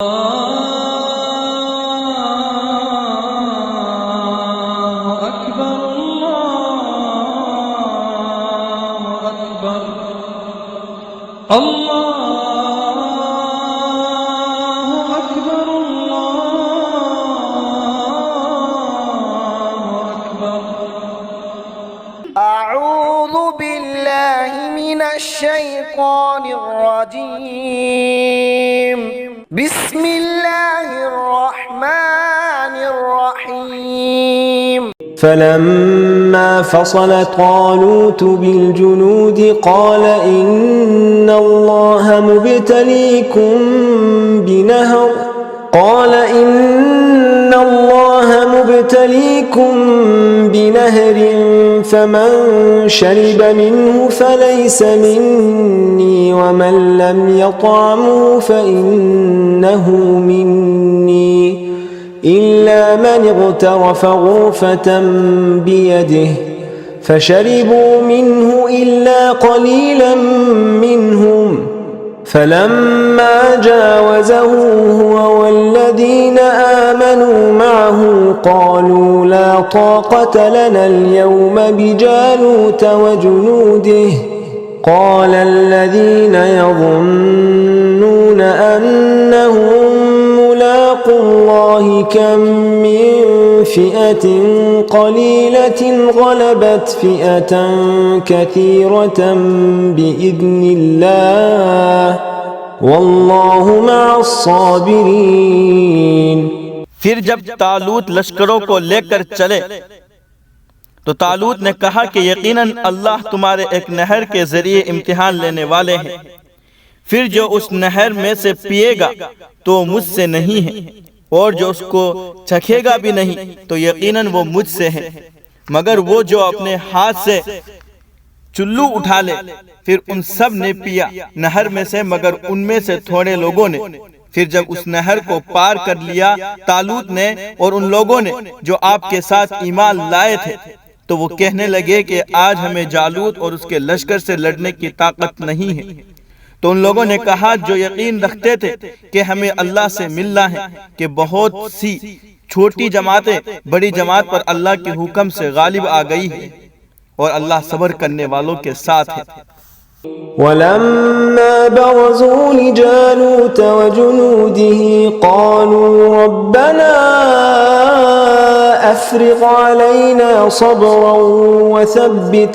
الله أكبر الله أكبر الله أكبر الله أكبر. أعوذ بالله من الشيطان الرجيم. بسم الله الرحمن الرحيم. فلما فصل طالوت بالجنود قال إن الله مبتليكم بنهر فمن شرب منه فليس مني ومن لم يطعمه فإنه مني إلا من اغترف غرفة بيده فشربوا منه إلا قليلا منهم فلما جاوزه هو والذين آمنوا معه قالوا لا طاقة لنا اليوم بجالوت وجنوده قال الذين يظنون أنهم ملاقو الله كم من فئة قليلة غلبت فئة كثيرة بإذن الله واللہ مع الصابرین. پھر جب طالوت لشکروں کو لے کر چلے تو طالوت نے کہا کہ یقیناً اللہ تمہارے ایک نہر کے ذریعے امتحان لینے والے ہیں، پھر جو اس نہر میں سے پیے گا تو مجھ سے نہیں ہے، اور جو اس کو چکھے گا بھی نہیں تو یقیناً وہ مجھ سے ہے، مگر وہ جو اپنے ہاتھ سے چلو اٹھا لے. پھر ان سب نے پیا نہر میں سے مگر ان میں سے تھوڑے لوگوں نے. پھر جب اس نہر کو پار کر لیا طالوت نے اور ان لوگوں نے جو آپ کے ساتھ ایمان لائے تھے تو وہ کہنے لگے کہ آج ہمیں جالوت اور اس کے لشکر سے لڑنے کی طاقت نہیں ہے. تو ان لوگوں نے کہا جو یقین رکھتے تھے کہ ہمیں اللہ سے ملنا ہے کہ بہت سی چھوٹی جماعتیں بڑی جماعت پر اللہ کے حکم سے غالب آ گئی ہے اور اللہ صبر کرنے والوں کے ساتھ ہے. ولما برزوا لجالوت وجنوده قالوا ربنا أفرغ علينا صبرا وثبت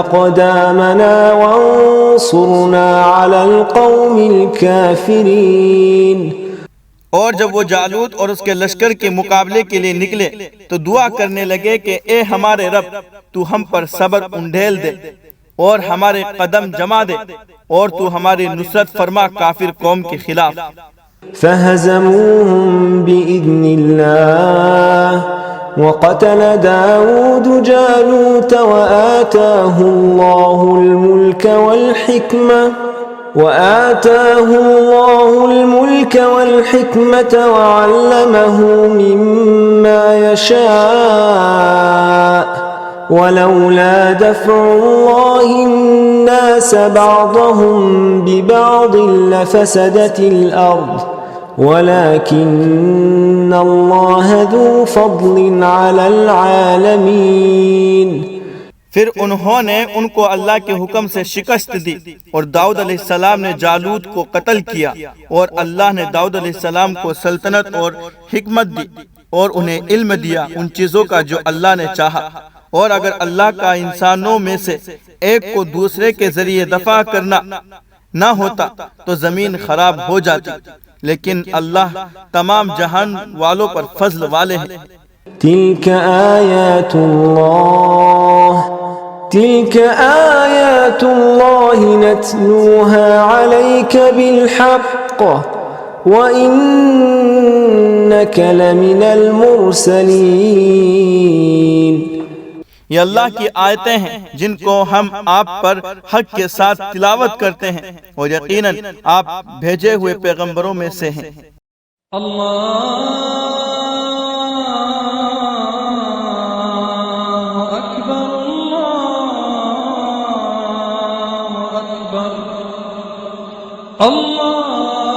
أقدامنا وانصرنا على القوم الكافرين. اور جب وہ جالوت اور اس کے لشکر کے مقابلے کے لیے نکلے تو دعا کرنے لگے کہ اے ہمارے رب تو ہم پر صبر انڈھیل دے اور ہمارے قدم جما دے اور تو ہماری نصرت فرما کافر قوم کے خلاف. فهزموهم بإذن الله وقتل داود جالوت وآتاه الله الملك والحكمة وعلمه مما يشاء ولولا دفع الله الناس بعضهم ببعض لفسدت الأرض ولكن الله ذو فضل على العالمين. پھر انہوں نے ان کو اللہ کے حکم سے شکست دی اور داؤد علیہ السلام نے جالوت کو قتل کیا اور اللہ نے داؤد علیہ السلام کو سلطنت اور حکمت دی اور انہیں علم دیا ان چیزوں کا جو اللہ نے چاہا. اور اگر اللہ کا انسانوں میں سے ایک کو دوسرے کے ذریعے دفع کرنا نہ ہوتا تو زمین خراب ہو جاتی، لیکن اللہ تمام جہان والوں پر فضل والے ہیں. تلك آيات الله نتلوها عليك بالحق وإنك لمن المرسلين. یہ اللہ کی آیتیں ہیں جن کو ہم آپ پر حق کے ساتھ تلاوت کرتے ہیں اور یقیناً آپ بھیجے ہوئے پیغمبروں میں سے ہیں. الله أكبر الله أكبر اللہ